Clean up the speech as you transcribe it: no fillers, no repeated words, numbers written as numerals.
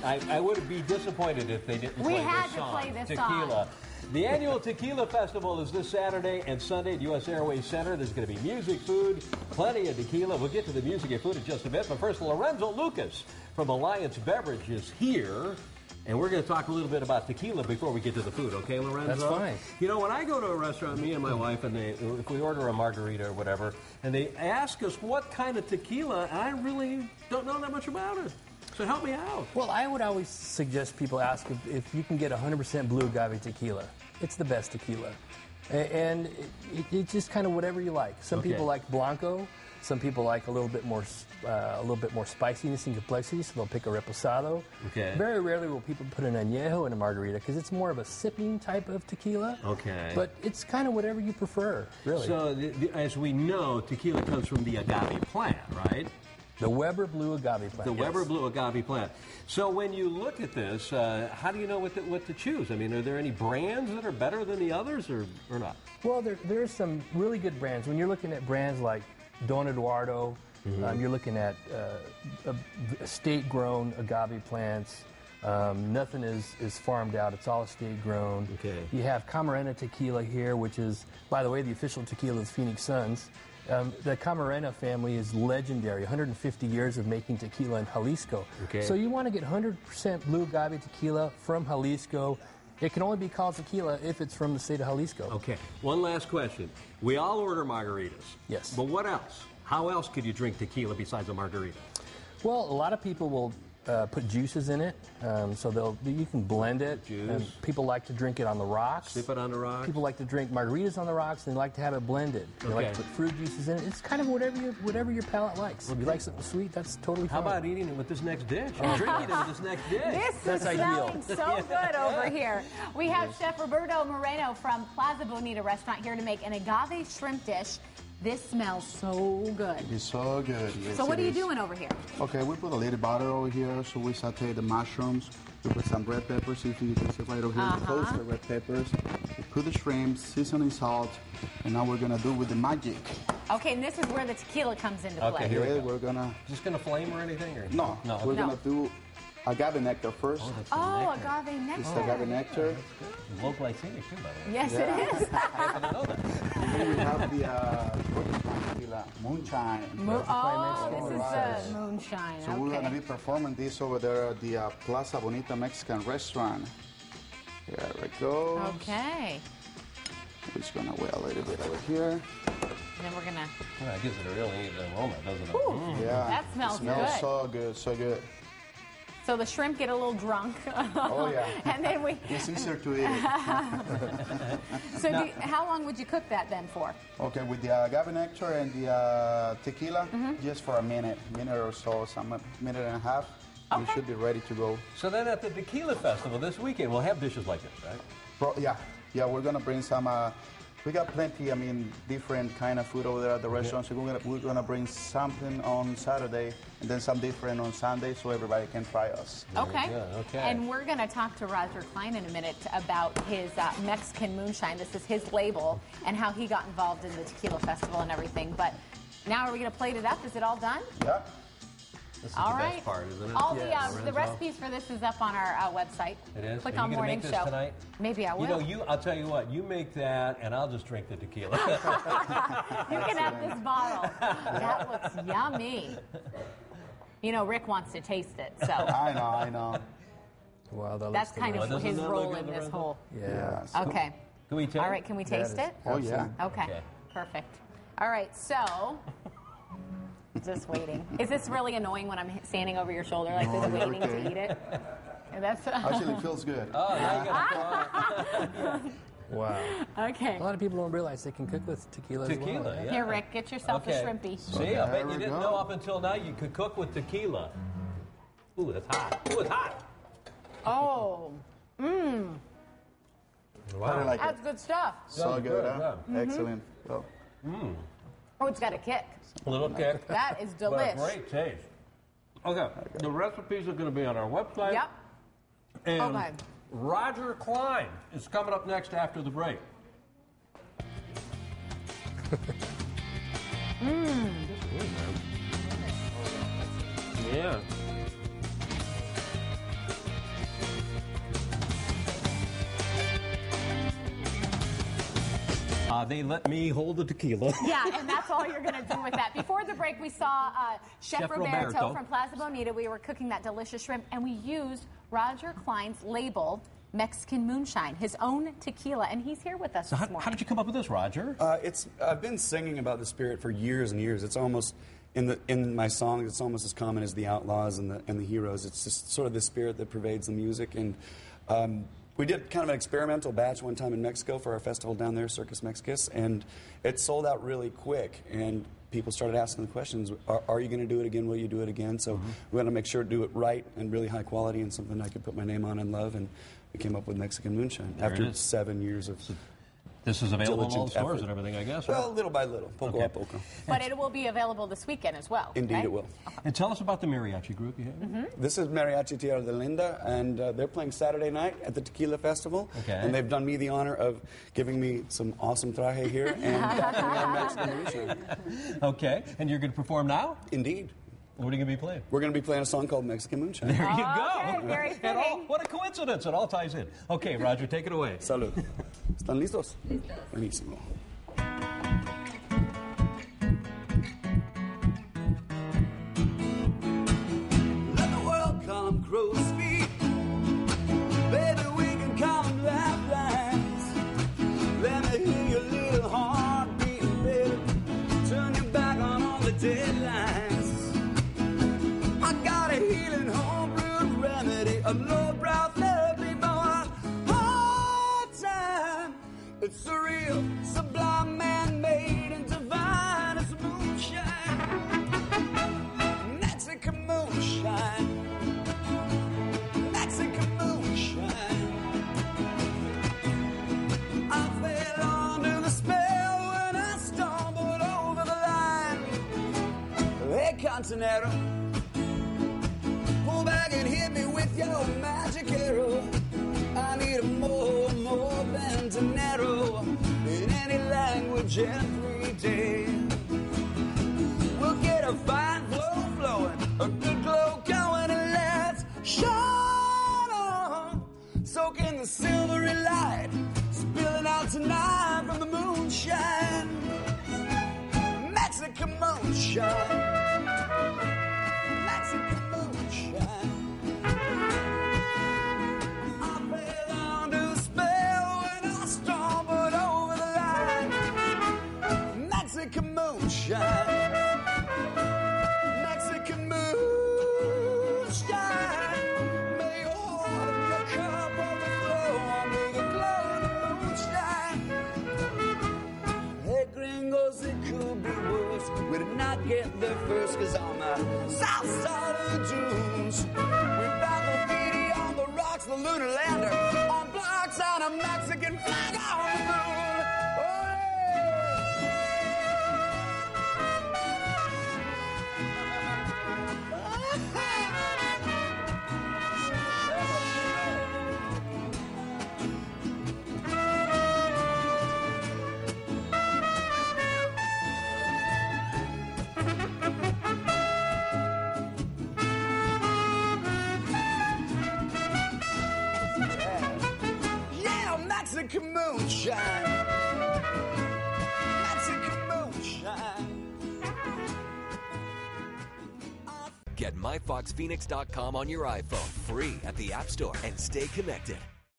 I would be disappointed if they didn't play this song. We had to play this Tequila. song. The annual Tequila Festival is this Saturday and Sunday at U.S. Airways Center. There's going to be music, food, plenty of tequila. We'll get to the music and food in just a bit. But first, Lorenzo Lucas from Alliance Beverage is here. And we're going to talk a little bit about tequila before we get to the food, okay, Lorenzo? That's fine. You know, when I go to a restaurant, me and my wife, and if we order a margarita or whatever, and they ask us what kind of tequila, and I really don't know that much about it. So help me out. Well, I would always suggest people ask if you can get 100% blue agave tequila. It's the best tequila. And it's just kind of whatever you like. Some people like Blanco. Some people like a little bit more spiciness and complexity, so they'll pick a reposado. Okay. Very rarely will people put an añejo in a margarita because it's more of a sipping type of tequila. Okay. But it's kind of whatever you prefer, really. So, as we know, tequila comes from the agave plant, right? The Weber Blue Agave plant. The Weber Blue Agave plant. So when you look at this, how do you know what to choose? I mean, are there any brands that are better than the others or not? Well, there's some really good brands. When you're looking at brands like Don Eduardo, you're looking at estate-grown agave plants. Nothing is farmed out. It's all estate-grown. Okay. You have Camarena Tequila here, which is, by the way, the official tequila of the Phoenix Suns. The Camarena family is legendary, 150 years of making tequila in Jalisco. Okay. So you want to get 100% blue agave tequila from Jalisco. It can only be called tequila if it's from the state of Jalisco. Okay. One last question. We all order margaritas. Yes. But what else? How else could you drink tequila besides a margarita? Well, a lot of people will put juices in it, so you can blend it. Juice. People like to drink it on the rocks. Sip it on the rocks. People like to drink margaritas on the rocks, and they like to have it blended. They like to put fruit juices in it. It's kind of whatever your palate likes. If you like something sweet, that's totally fine. How about eating it with this next dish? Drinking it with this next dish. This is smelling so good over here. We have Chef Roberto Moreno from Plaza Bonita Restaurant here to make an agave shrimp dish. This smells so good. It's so good. Yes, so what are you doing over here? Okay, we put a little butter over here, so we saute the mushrooms. We put some red peppers, if you can see right over here. Toast the red peppers. We put the shrimp, seasoning salt, and now we're gonna do with the magic. Okay, and this is where the tequila comes into play. Okay, here we go. We're gonna. Is this gonna flame or anything? Or? No, we're gonna do agave nectar first. Oh, agave nectar. It's agave nectar. Low glycemic too, by the way. Yes, it is. I didn't know that. And then we have the tequila, Moonshine. This is the Moonshine. So we're gonna be performing this over there at the Plaza Bonita Mexican restaurant. There we go. Okay. We're just gonna wait a little bit over here. And then we're gonna. Well, that gives it a really neat aroma, doesn't it? Ooh, Yeah. that smells It smells good. so good, so good. So the shrimp get a little drunk. Oh yeah. And then we. It's easier to eat. So how long would you cook that then for? Okay, with the agave nectar and the tequila, just for a minute or so, minute and a half. Okay. We should be ready to go. So then at the Tequila Festival this weekend, we'll have dishes like this, right? Yeah, we're gonna bring some. We got plenty. Different kind of food over there at the restaurant. So we're gonna bring something on Saturday and then some different on Sunday, so everybody can try us. Okay. Okay. And we're going to talk to Roger Clyne in a minute about his Mexican Moonshine. This is his label and how he got involved in the Tequila Festival and everything. But now are we going to plate it up? Is it all done? Yeah. This is All the right. best part, isn't it? All the recipes for this is up on our website. It is? Click Are you on gonna Morning make this Show. tonight? Maybe I will. You know, I'll tell you what. You make that, and I'll just drink the tequila. You can have this bottle. That looks yummy. You know, Rick wants to taste it, so I know. Wow, that's kind of Doesn't his that role look in good, this Lorenzo? whole. Yeah. Okay. Can we taste? All right, can we taste it? Oh yeah. Okay. Perfect. All right, so just waiting. Is this really annoying when I'm standing over your shoulder like this, waiting to eat it? That's Actually, it feels good. Oh, now you got to Wow. okay. A lot of people don't realize they can cook with tequila as well. Tequila, yeah. Here, Rick, get yourself a shrimpy. See, I bet There you we didn't go. know up until now you could cook with tequila. Ooh, that's hot. Ooh, it's hot. Oh, How do you like that's it? good stuff. So good, huh? yeah. Excellent. Well, Oh, it's got a kick. A little kick. That is But a delish. great taste. Okay, the recipes are going to be on our website. Yep. And Okay. Roger Clyne is coming up next after the break. Yeah. They let me hold the tequila. Yeah, and that's all you're going to do with that. Before the break, we saw Chef Roberto from Plaza Bonita. We were cooking that delicious shrimp, and we used Roger Clyne's label, Mexican Moonshine, his own tequila, and he's here with us this morning. How did you come up with this, Roger? I've been singing about the spirit for years and years. It's almost in my songs. It's almost as common as the outlaws and the heroes. It's just sort of the spirit that pervades the music. And we did kind of an experimental batch one time in Mexico for our festival down there, Circus Mexicus, and it sold out really quick. And people started asking the questions, are you going to do it again? Will you do it again? So we want to make sure to do it right and really high quality and something I could put my name on and love. And we came up with Mexican Moonshine after 7 years of This is available in all diligent stores effort. and everything, I guess? Well, little by little, poco a poco. But it will be available this weekend as well. Indeed right? it will. And tell us about the mariachi group you have. This is Mariachi Tierra de Linda, and they're playing Saturday night at the Tequila Festival. Okay. And they've done me the honor of giving me some awesome traje here and talking about Mexican Moonshine. Okay, and you're going to perform now? Indeed. What are you going to be playing? We're going to be playing a song called Mexican Moonshine. There you go. Okay, very And all, fitting. what a coincidence. It all ties in. Okay, Roger, take it away. Salud. ¿Están listos? Buenísimo. Let the world come crow's feet. Baby, we can come laugh lines. Let me hear your little heart beating, baby. Turn your back on all the deadlines. I got a healing home-brewed remedy, a low-brow therapy for a hard time. It's a real sublime, man-made, and divine. It's moonshine, Mexican moonshine, Mexican moonshine. I fell under the spell when I stumbled over the line. Hey, Continental, pull back and hit me with your magic arrow. I need more than dinero in any language every day. We'll get a fine flow flowing, a good glow going, and let's shine on. Soak in the silvery light, spilling out tonight from the moonshine. Mexican moonshine. Mexican moonshine. I fell under the spell when I stumbled over the line. Mexican moonshine. Mexican moonshine. May your heart and your cup overflow under the glow of the moonshine. Hey, gringos, it could be worse. We did not get there first, 'cause on the south side of the dunes, we found the beauty on the rocks, the lunar lander on blocks, and a Mexican flag on the moon. Oh, yeah, Mexican moonshine. Mexican moonshine. Get myfoxphoenix.com on your iPhone free at the App Store and stay connected.